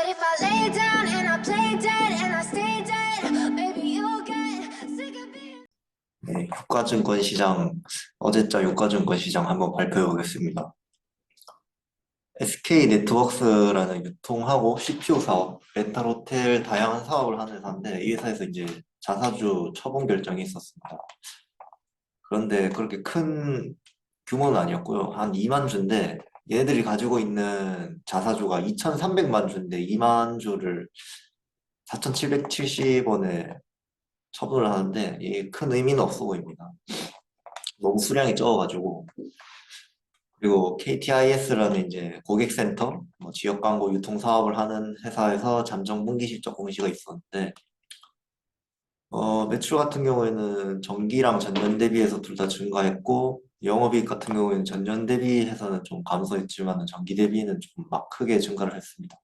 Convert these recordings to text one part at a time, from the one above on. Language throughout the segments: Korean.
if I lay down and I play dead and I stay dead, maybe you'll get sick of being. 네, 유가증권 시장, 어제자 유가증권 시장 한번 발표해 보겠습니다. SK 네트워크스라는 유통하고 CPU 사업, 렌탈 호텔 다양한 사업을 하는 회사인데 이 회사에서 이제 자사주 처분 결정이 있었습니다. 그런데 그렇게 큰 규모는 아니었고요. 한 2만 주인데 얘네들이 가지고 있는 자사주가 2,300만 주인데 2만 주를 4,770원에 처분을 하는데 이게 큰 의미는 없어 보입니다. 너무 수량이 적어가지고. 그리고 KTIS라는 이제 고객센터, 뭐 지역 광고 유통 사업을 하는 회사에서 잠정 분기 실적 공시가 있었는데, 매출 같은 경우에는 전기랑 전년 대비해서 둘 다 증가했고, 영업이익 같은 경우에는 전년 대비해서는 좀 감소했지만 전기 대비는 좀 막 크게 증가를 했습니다.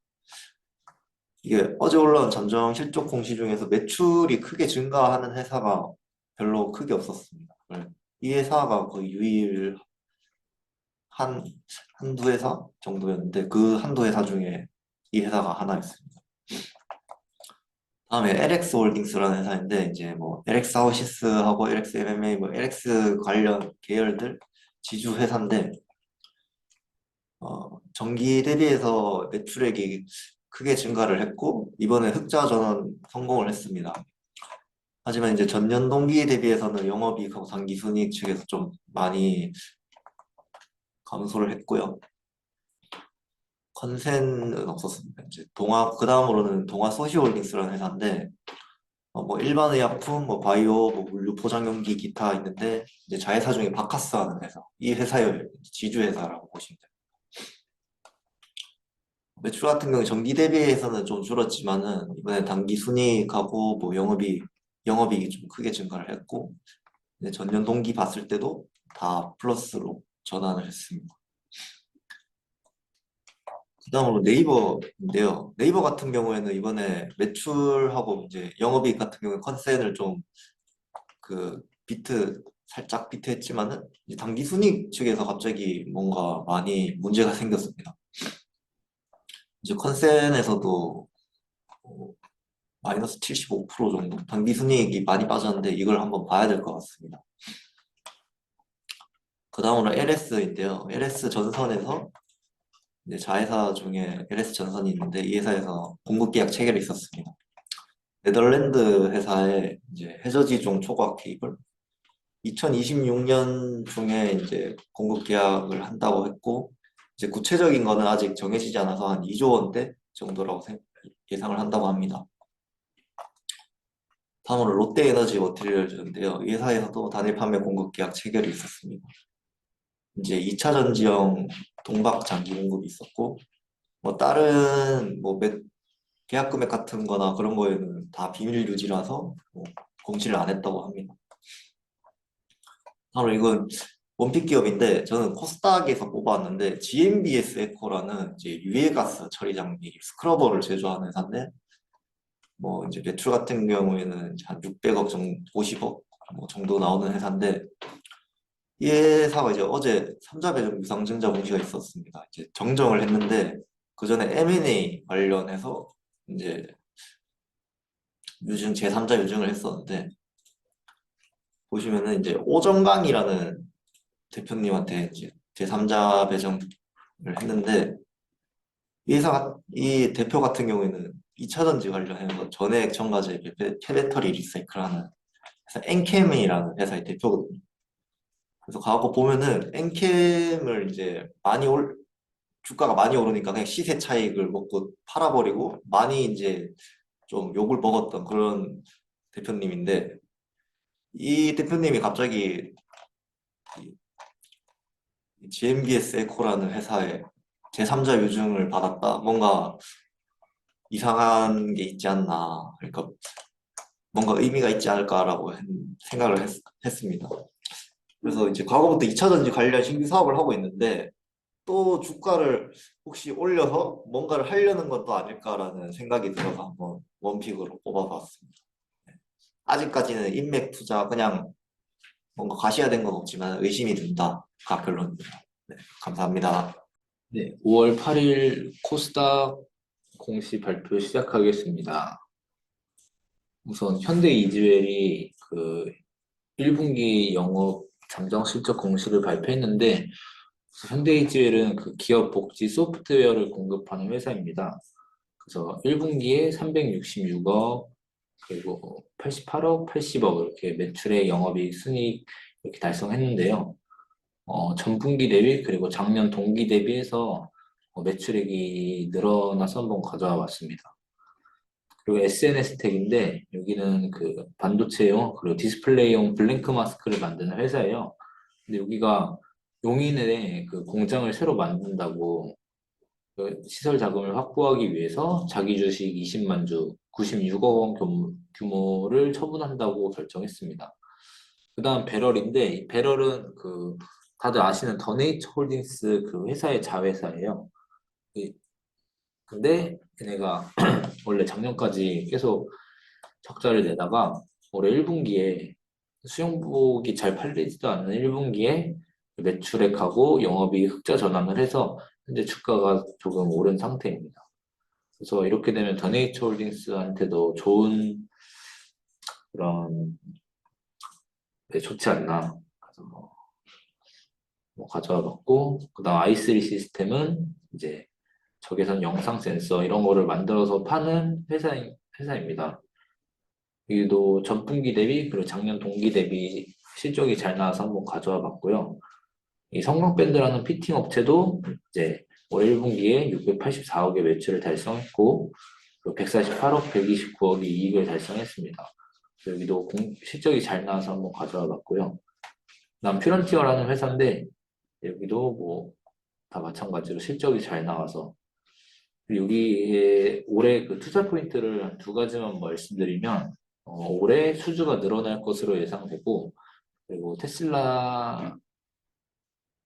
이게 어제 올라온 잠정 실적 공시 중에서 매출이 크게 증가하는 회사가 별로 크게 없었습니다. 이 회사가 거의 유일 한, 한두 회사 정도였는데 그 한두 회사 중에 이 회사가 하나였습니다. 다음에 LX 홀딩스라는 회사인데 이제 뭐 LX 하우시스하고 LX MMA 뭐 LX 관련 계열들 지주 회사인데 전기 대비해서 매출액이 크게 증가를 했고 이번에 흑자 전환 성공을 했습니다. 하지만 이제 전년 동기 대비해서는 영업이익하고 당기순이익 측에서 좀 많이 감소를 했고요. 컨센은 없었습니다. 이제 그 다음으로는 동아 소시홀딩스라는 회사인데, 뭐 일반 의약품, 뭐 바이오, 뭐 물류 포장용기 기타 있는데, 이제 자회사 중에 바카스 하는 회사. 이 회사의 지주 회사라고 보시면 됩니다. 매출 같은 경우 전기 대비해서는 좀 줄었지만은, 이번에 당기 순이익하고 뭐 영업이익이 좀 크게 증가를 했고, 전년 동기 봤을 때도 다 플러스로 전환을 했습니다. 그다음으로 네이버인데요. 네이버 같은 경우에는 이번에 매출하고 이제 영업이익 같은 경우에 컨센을 좀 살짝 비트했지만은 이제 당기순이익 측에서 갑자기 뭔가 많이 문제가 생겼습니다. 이제 컨센에서도 마이너스 75% 정도 당기순이익이 많이 빠졌는데 이걸 한번 봐야 될 것 같습니다. 그다음으로 LS인데요. LS 전선에서 이제 자회사 중에 LS 전선이 있는데 이 회사에서 공급 계약 체결이 있었습니다. 네덜란드 회사의 이제 해저지종 초과학 케이블 2026년 중에 이제 공급 계약을 한다고 했고 이제 구체적인 거는 아직 정해지지 않아서 한 2조 원대 정도라고 예상을 한다고 합니다. 다음으로 롯데에너지 머티리얼즈인데요. 이 회사에서도 단일 판매 공급 계약 체결이 있었습니다. 이제 2차 전지형 동박 장기 공급이 있었고 뭐 다른 뭐 계약 금액 같은 거나 그런 거에는 다 비밀 유지라서 뭐 공시를 안 했다고 합니다. 바로 이건 원픽 기업인데 저는 코스닥에서 뽑아왔는데 GMBS 에코라는 이제 유해가스 처리 장비 스크러버를 제조하는 회사인데 뭐 이제 매출 같은 경우에는 한 600억 정도, 50억 뭐 정도 나오는 회사인데 이 회사가 이제 어제 3자 배정 유상증자 공시가 있었습니다. 이제 정정을 했는데 그 전에 M&A 관련해서 이제 제3자 유증을 했었는데 보시면은 이제 오정강이라는 대표님한테 이제 제3자 배정을 했는데 이 대표 같은 경우에는 2차전지 관련해서 전해액 첨가제 폐배터리 리사이클하는 회사 엔캠이라는 회사의 대표거든요. 그래서 가고 보면은 엔캠을 이제 주가가 많이 오르니까 그냥 시세 차익을 먹고 팔아버리고 많이 이제 좀 욕을 먹었던 그런 대표님인데 이 대표님이 갑자기 GMBS 에코라는 회사에 제3자 유증을 받았다. 뭔가 이상한 게 있지 않나. 그러니까 뭔가 의미가 있지 않을까라고 생각을 했습니다. 그래서 이제 과거부터 2차전지 관련 신규 사업을 하고 있는데 또 주가를 혹시 올려서 뭔가를 하려는 것도 아닐까라는 생각이 들어서 한번 원픽으로 뽑아봤습니다. 아직까지는 인맥 투자 그냥 뭔가 과시화된 건 없지만 의심이 든다가 결론입니다. 네, 감사합니다. 네, 5월 8일 코스닥 공시 발표 시작하겠습니다. 우선 현대이지웰이 그 1분기 영업 잠정 실적 공시를 발표했는데 현대이지웰은 그 기업 복지 소프트웨어를 공급하는 회사입니다. 그래서 1분기에 366억 그리고 88억, 80억 이렇게 매출의 영업이익 순이익 이렇게 달성했는데요. 전분기 대비 그리고 작년 동기 대비해서 매출액이 늘어나서 한번 가져와 봤습니다. 그리고 SNS 텍인데 여기는 그 반도체용 그리고 디스플레이용 블랭크 마스크를 만드는 회사예요. 근데 여기가 용인에 그 공장을 새로 만든다고 그 시설 자금을 확보하기 위해서 자기 주식 20만 주 96억 원 규모를 처분한다고 결정했습니다. 그 다음 배럴인데 이 배럴은 그 다들 아시는 더네이처 홀딩스 그 회사의 자회사예요. 근데 얘네가 원래 작년까지 계속 적자를 내다가 올해 1분기에 수영복이 잘 팔리지도 않는 1분기에 매출액하고 영업이익 흑자 전환을 해서 현재 주가가 조금 오른 상태입니다. 그래서 이렇게 되면 더네이처 홀딩스한테도 좋은 그런 좋지 않나. 그래서 뭐 가져와 봤고 그다음 i3 시스템은 이제 적외선 영상 센서 이런 거를 만들어서 파는 회사입니다. 여기도 전분기 대비 그리고 작년 동기 대비 실적이 잘 나와서 한번 가져와 봤고요. 이 성광밴드라는 피팅 업체도 이제 올 1분기에 684억의 매출을 달성했고 148억, 129억의 이익을 달성했습니다. 여기도 실적이 잘 나와서 한번 가져와 봤고요. 그다음 퓨런티어라는 회사인데 여기도 뭐 다 마찬가지로 실적이 잘 나와서 여기에 올해 그 투자 포인트를 두 가지만 말씀드리면 올해 수주가 늘어날 것으로 예상되고 그리고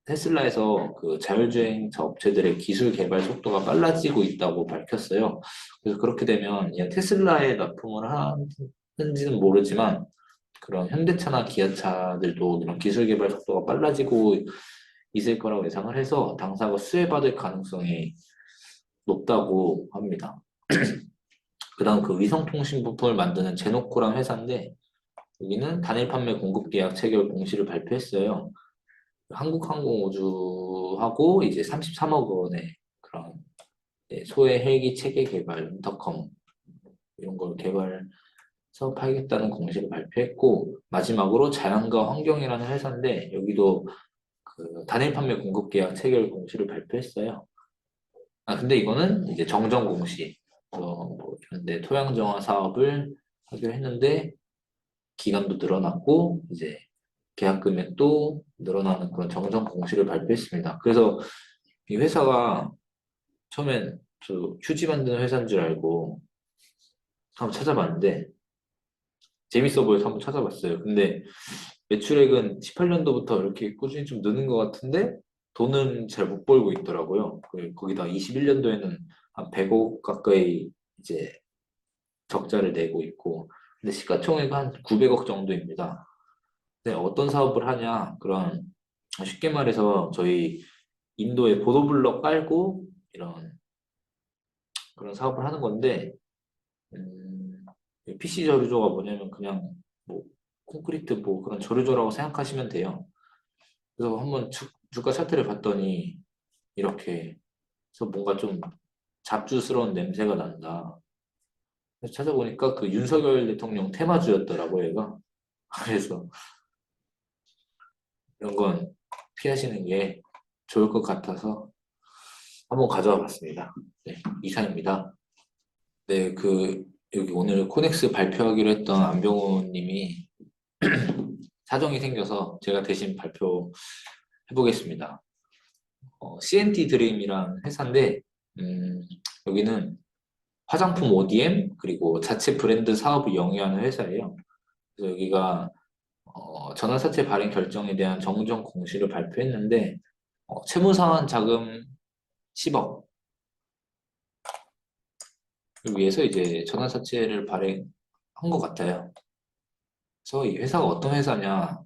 테슬라에서 그 자율주행차 업체들의 기술 개발 속도가 빨라지고 있다고 밝혔어요. 그래서 그렇게 되면 테슬라에 납품을 하는지는 모르지만 그런 현대차나 기아차들도 이런 기술 개발 속도가 빨라지고 있을 거라고 예상을 해서 당사가 수혜받을 가능성이 높다고 합니다. 그 다음 그 위성통신 부품을 만드는 제노코란 회사인데 여기는 단일 판매 공급 계약 체결 공시를 발표했어요. 한국항공우주하고 이제 33억 원의 그런 소해 헬기 체계 개발 인터컴 이런 걸 개발해서 팔겠다는 공시를 발표했고 마지막으로 자연과 환경이라는 회사인데 여기도 그 단일 판매 공급 계약 체결 공시를 발표했어요. 근데 이거는 이제 정정 공시 뭐 현대 토양 정화 사업을 하기로 했는데 기간도 늘어났고 이제 계약 금액도 늘어나는 그런 정정 공시를 발표했습니다. 그래서 이 회사가 처음엔 저 휴지 만드는 회사인 줄 알고 한번 찾아봤는데 재밌어 보여서 한번 찾아봤어요. 근데 매출액은 18년도부터 이렇게 꾸준히 좀 느는 것 같은데 돈은 잘 못 벌고 있더라고요. 거기다 21년도에는 한 100억 가까이 이제 적자를 내고 있고 근데 시가총액은 한 900억 정도입니다. 근데 어떤 사업을 하냐 그런 쉽게 말해서 저희 인도에 보도블럭 깔고 이런 그런 사업을 하는 건데 PC 저류조가 뭐냐면 그냥 뭐 콘크리트 뭐 그런 저류조라고 생각하시면 돼요. 그래서 한번 주가 차트를 봤더니 이렇게 그래서 뭔가 좀 잡주스러운 냄새가 난다. 그래서 찾아보니까 그 윤석열 대통령 테마주였더라고요, 얘가. 그래서 이런 건 피하시는 게 좋을 것 같아서 한번 가져와 봤습니다. 네, 이상입니다. 네, 여기 오늘 코넥스 발표하기로 했던 안병훈 님이 사정이 생겨서 제가 대신 발표해 보겠습니다. CNT 드림이란 회사인데, 여기는 화장품 ODM 그리고 자체 브랜드 사업을 영위하는 회사예요. 그래서 여기가 전환사채 발행 결정에 대한 정정 공시를 발표했는데 채무상환 자금 10억 위해서 이제 전환사채를 발행한 것 같아요. 그래서 이 회사가 어떤 회사냐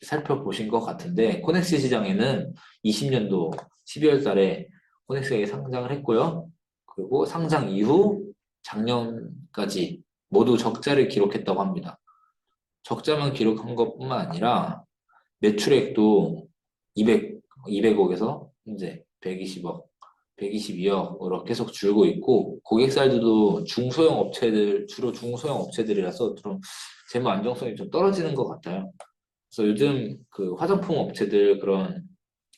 살펴보신 것 같은데 코넥스 시장에는 20년도 12월 달에 코넥스에 상장을 했고요. 그리고 상장 이후 작년까지 모두 적자를 기록했다고 합니다. 적자만 기록한 것뿐만 아니라 매출액도 200억에서 현재 120억, 122억으로 계속 줄고 있고 고객사들도 중소형 업체들, 주로 중소형 업체들이라서 좀 재무 안정성이 좀 떨어지는 것 같아요. 그래서 요즘 그 화장품 업체들 그런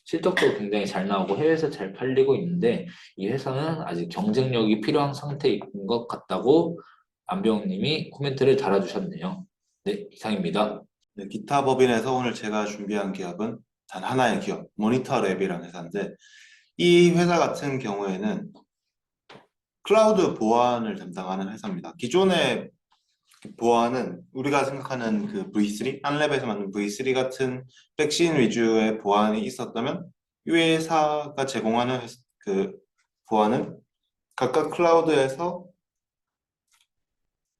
실적도 굉장히 잘 나오고 해외에서 잘 팔리고 있는데 이 회사는 아직 경쟁력이 필요한 상태인 것 같다고 안병님이 코멘트를 달아주셨네요. 네, 이상입니다. 네, 기타 법인에서 오늘 제가 준비한 기업은 단 하나의 기업, 모니터랩이라는 회사인데 이 회사 같은 경우에는 클라우드 보안을 담당하는 회사입니다. 기존의 보안은 우리가 생각하는 그 V3, 안랩에서 만든 V3 같은 백신 위주의 보안이 있었다면 이 회사가 제공하는 그 보안은 각각 클라우드에서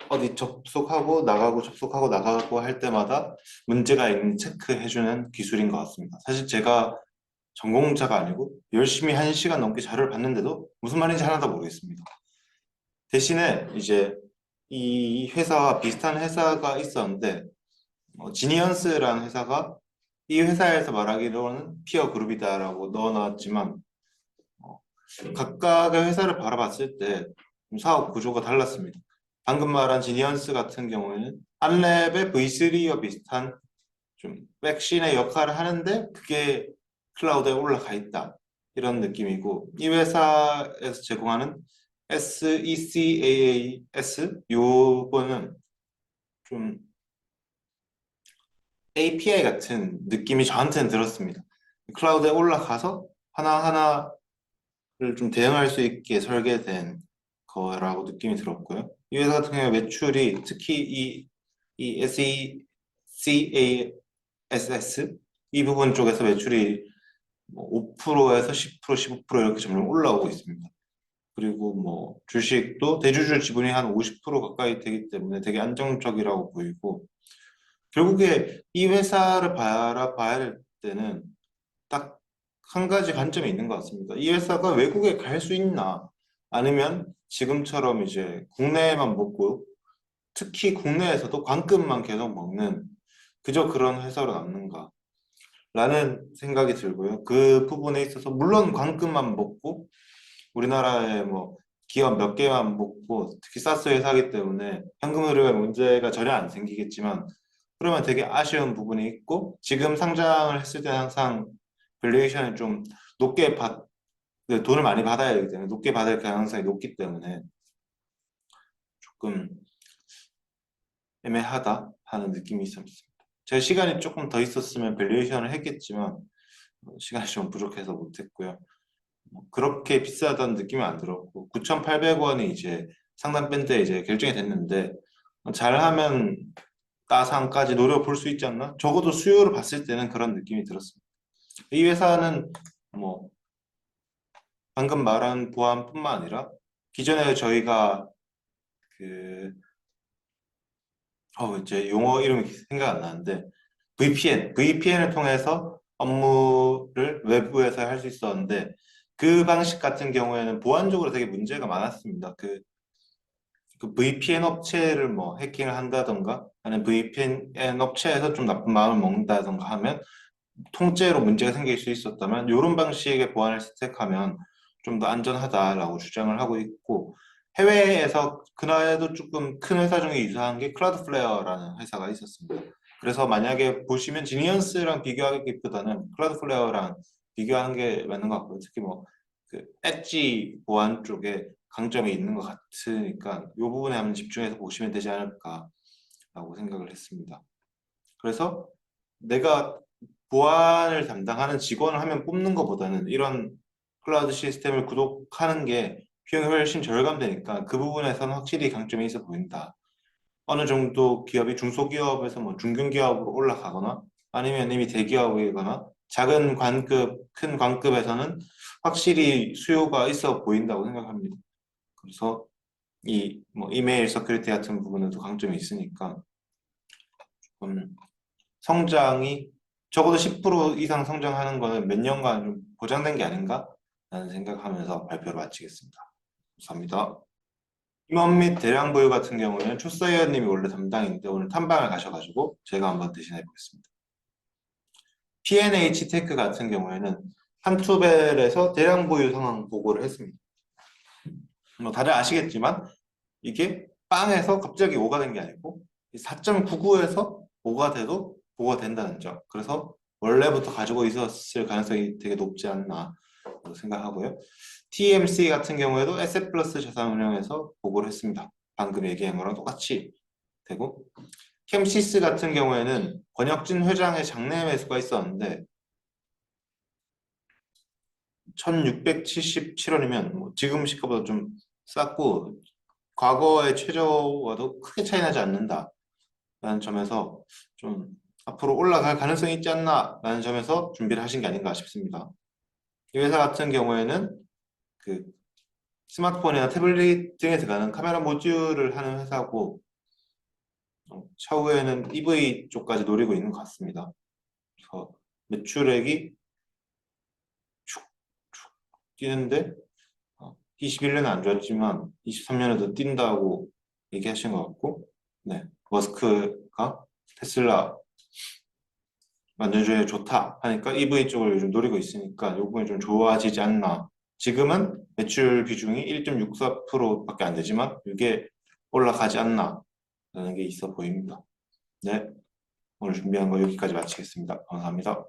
어디 접속하고 나가고 접속하고 나가고 할 때마다 문제가 있는 체크해주는 기술인 것 같습니다. 사실 제가 전공자가 아니고 열심히 1시간 넘게 자료를 봤는데도 무슨 말인지 하나도 모르겠습니다. 대신에 이제 이 회사와 비슷한 회사가 있었는데 지니언스라는 회사가 이 회사에서 말하기로는 피어 그룹이다라고 넣어놨지만 각각의 회사를 바라봤을 때 사업 구조가 달랐습니다. 방금 말한 지니언스 같은 경우에는 안랩의 V3와 비슷한 좀 백신의 역할을 하는데 그게 클라우드에 올라가 있다 이런 느낌이고 이 회사에서 제공하는 SECAAS 요거는 좀 API 같은 느낌이 저한테는 들었습니다. 클라우드에 올라가서 하나하나를 좀 대응할 수 있게 설계된 거라고 느낌이 들었고요. 이 회사 같은 경우에 매출이 특히 이 SECASS 이 부분 쪽에서 매출이 5%에서 10%, 15% 이렇게 점점 올라오고 있습니다. 그리고 뭐 주식도 대주주 지분이 한 50% 가까이 되기 때문에 되게 안정적이라고 보이고 결국에 이 회사를 바라봐야 할 때는 딱 한 가지 관점이 있는 것 같습니다. 이 회사가 외국에 갈 수 있나 아니면 지금처럼 이제 국내에만 먹고 특히 국내에서도 관급만 계속 먹는 그저 그런 회사로 남는가 라는 생각이 들고요. 그 부분에 있어서 물론 관급만 먹고 우리나라의 뭐 기업 몇 개만 먹고 특히 사스 회사이기 때문에 현금 흐름에 문제가 전혀 안 생기겠지만 그러면 되게 아쉬운 부분이 있고 지금 상장을 했을 때 항상 밸류에이션을 좀 높게 돈을 많이 받아야 되기 때문에 높게 받을 가능성이 높기 때문에 조금 애매하다 하는 느낌이 있었습니다. 제 시간이 조금 더 있었으면 밸류에이션을 했겠지만 시간이 좀 부족해서 못했고요. 그렇게 비싸다는 느낌은 안 들었고 9,800원이 이제 상단 밴드에 이제 결정이 됐는데 잘하면 따상까지 노려볼 수 있지 않나? 적어도 수요를 봤을 때는 그런 느낌이 들었습니다. 이 회사는 뭐 방금 말한 보안뿐만 아니라 기존에 저희가 그 이제 용어 이름이 생각 안 나는데 VPN을 통해서 업무를 외부에서 할 수 있었는데 그 방식 같은 경우에는 보안적으로 되게 문제가 많았습니다. 그 VPN 업체를 뭐 해킹을 한다던가 아니면 VPN 업체에서 좀 나쁜 마음을 먹는다던가 하면 통째로 문제가 생길 수 있었다면 이런 방식의 보안을 채택하면 좀 더 안전하다라고 주장을 하고 있고 해외에서 그날에도 조금 큰 회사 중에 유사한 게 클라우드플레어라는 회사가 있었습니다. 그래서 만약에 보시면 지니언스랑 비교하기보다는 클라우드플레어랑 비교하는 게 맞는 것 같고요. 특히 뭐 그 엣지 보안 쪽에 강점이 있는 것 같으니까 이 부분에 한번 집중해서 보시면 되지 않을까라고 생각을 했습니다. 그래서 내가 보안을 담당하는 직원을 하면 뽑는 것보다는 이런 클라우드 시스템을 구독하는 게 비용이 훨씬 절감되니까 그 부분에서는 확실히 강점이 있어 보인다. 어느 정도 기업이 중소기업에서 뭐 중견기업으로 올라가거나 아니면 이미 대기업이거나 작은 관급, 큰 관급에서는 확실히 수요가 있어 보인다고 생각합니다. 그래서 이 뭐 이메일 서큐리티 같은 부분에도 강점이 있으니까 성장이 적어도 10% 이상 성장하는 거는 몇 년간 좀 보장된 게 아닌가? 라는 생각하면서 발표를 마치겠습니다. 감사합니다. 임원 및 대량 보유 같은 경우에는 초사위원님이 원래 담당인데 오늘 탐방을 가셔가지고 제가 한번 대신해 보겠습니다. P&H 테크 같은 경우에는 한투벨에서 대량 보유 상황 보고를 했습니다. 뭐 다들 아시겠지만 이게 빵에서 갑자기 5가 된 게 아니고 4.99에서 5가 돼도 보고가 된다는 점. 그래서 원래부터 가지고 있었을 가능성이 되게 높지 않나 생각하고요. TMC 같은 경우에도 에셋 플러스 자산운용에서 보고를 했습니다. 방금 얘기한 거랑 똑같이 되고, 캠시스 같은 경우에는 권혁진 회장의 장내 매수가 있었는데 1677원이면 뭐 지금 시가보다 좀 쌌고 과거의 최저와도 크게 차이 나지 않는다라는 점에서 좀 앞으로 올라갈 가능성이 있지 않나라는 점에서 준비를 하신 게 아닌가 싶습니다. 이 회사 같은 경우에는 그 스마트폰이나 태블릿 등에 들어가는 카메라 모듈을 하는 회사고 차후에는 EV 쪽까지 노리고 있는 것 같습니다. 그래서 매출액이 축축 뛰는데 21년은 안 좋았지만 23년에도 뛴다고 얘기하신 것 같고, 네, 머스크가 테슬라 만전주에 좋다 하니까 EV 쪽을 요즘 노리고 있으니까 이 부분이 좀 좋아지지 않나. 지금은 매출 비중이 1.64%밖에 안 되지만 이게 올라가지 않나 라는 게 있어 보입니다. 네, 오늘 준비한 거 여기까지 마치겠습니다. 감사합니다.